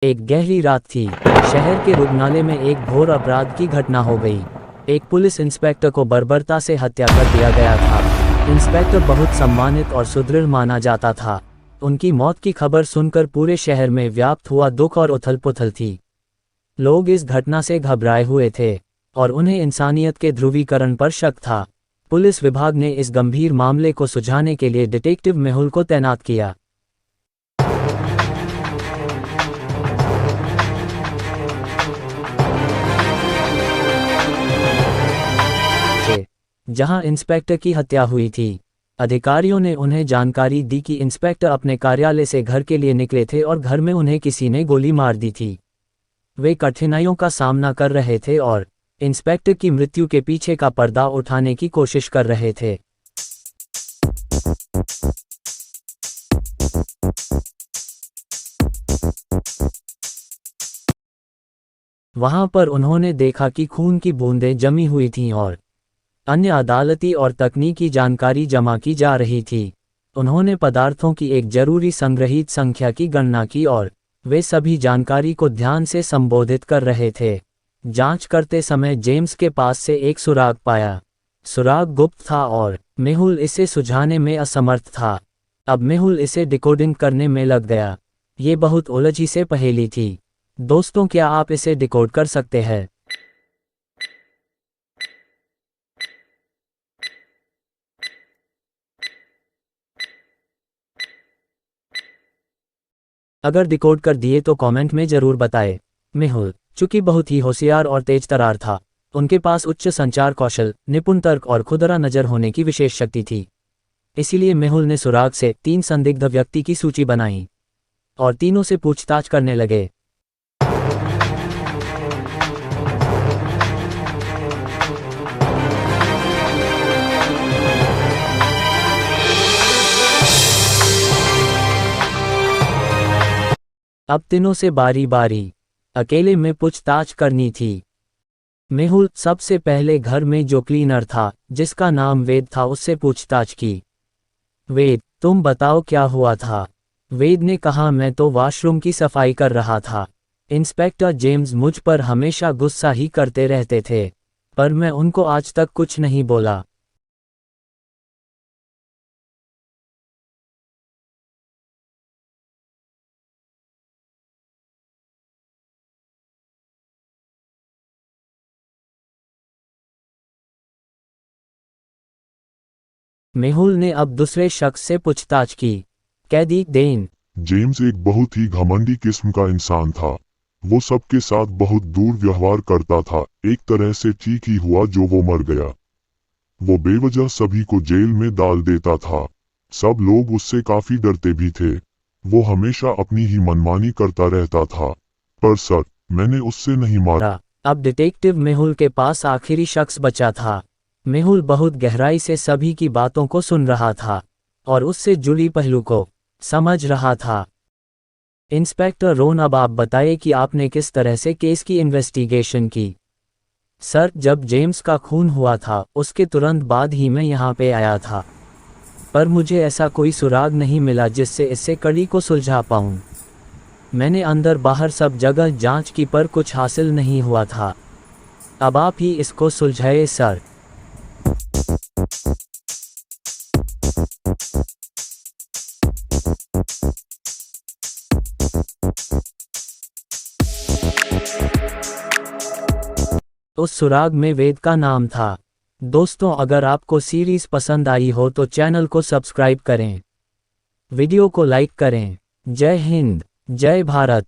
एक गहरी रात थी। शहर के रुग्णालय में एक घोर अपराध की घटना हो गई। एक पुलिस इंस्पेक्टर को बर्बरता से हत्या कर दिया गया था। इंस्पेक्टर बहुत सम्मानित और सुदृढ़ माना जाता था। उनकी मौत की खबर सुनकर पूरे शहर में व्याप्त हुआ दुख और उथल-पुथल थी। लोग इस घटना से घबराए हुए थे और उन्हें इंसानियत के ध्रुवीकरण पर शक था। पुलिस विभाग ने इस गंभीर मामले को सुलझाने के लिए डिटेक्टिव मेहुल को तैनात किया। जहां इंस्पेक्टर की हत्या हुई थी, अधिकारियों ने उन्हें जानकारी दी कि इंस्पेक्टर अपने कार्यालय से घर के लिए निकले थे और घर में उन्हें किसी ने गोली मार दी थी। वे कठिनाइयों का सामना कर रहे थे और इंस्पेक्टर की मृत्यु के पीछे का पर्दा उठाने की कोशिश कर रहे थे। वहां पर उन्होंने देखा कि खून की बूंदें जमी हुई थीं और अन्य अदालती और तकनीकी जानकारी जमा की जा रही थी। उन्होंने पदार्थों की एक जरूरी संग्रहीत संख्या की गणना की और वे सभी जानकारी को ध्यान से संबोधित कर रहे थे। जांच करते समय जेम्स के पास से एक सुराग पाया। सुराग गुप्त था और मेहुल इसे सुझाने में असमर्थ था। अब मेहुल इसे डिकोडिंग करने में लग गया। ये बहुत उलझी से पहेली थी। दोस्तों, क्या आप इसे डिकोड कर सकते हैं? अगर डिकोड कर दिए तो कमेंट में जरूर बताएं। मेहुल, चूंकि बहुत ही होशियार और तेज तर्रार था, उनके पास उच्च संचार कौशल, निपुण तर्क और खुदरा नजर होने की विशेष शक्ति थी। इसीलिए मेहुल ने सुराग से 3 संदिग्ध व्यक्ति की सूची बनाई और तीनों से पूछताछ करने लगे। अब तीनों से बारी बारी अकेले में पूछताछ करनी थी। मेहुल सबसे पहले घर में जो क्लीनर था, जिसका नाम वेद था, उससे पूछताछ की। वेद, तुम बताओ क्या हुआ था? वेद ने कहा, मैं तो वॉशरूम की सफाई कर रहा था। इंस्पेक्टर जेम्स मुझ पर हमेशा गुस्सा ही करते रहते थे, पर मैं उनको आज तक कुछ नहीं बोला। मेहुल ने अब दूसरे शख्स से पूछताछ की। कैदी डेन। जेम्स एक बहुत ही घमंडी किस्म का इंसान था। वो सबके साथ बहुत दूर व्यवहार करता था। एक तरह से ठीक ही हुआ जो वो मर गया। वो बेवजह सभी को जेल में डाल देता था। सब लोग उससे काफी डरते भी थे। वो हमेशा अपनी ही मनमानी करता रहता था। पर सर, मैंने उससे नहीं मारा। अब डिटेक्टिव मेहुल के पास आखिरी शख्स बचा था। मेहुल बहुत गहराई से सभी की बातों को सुन रहा था और उससे जुड़ी पहलू को समझ रहा था। इंस्पेक्टर रोन, अब आप बताइए कि आपने किस तरह से केस की इन्वेस्टिगेशन की? सर, जब जेम्स का खून हुआ था, उसके तुरंत बाद ही मैं यहाँ पे आया था, पर मुझे ऐसा कोई सुराग नहीं मिला जिससे इससे कड़ी को सुलझा पाऊँ। मैंने अंदर बाहर सब जगह जांच की पर कुछ हासिल नहीं हुआ था। अब आप ही इसको सुलझाइए सर। उस सुराग में वेद का नाम था। दोस्तों, अगर आपको सीरीज पसंद आई हो तो चैनल को सब्सक्राइब करें, वीडियो को लाइक करें। जय हिंद, जय भारत।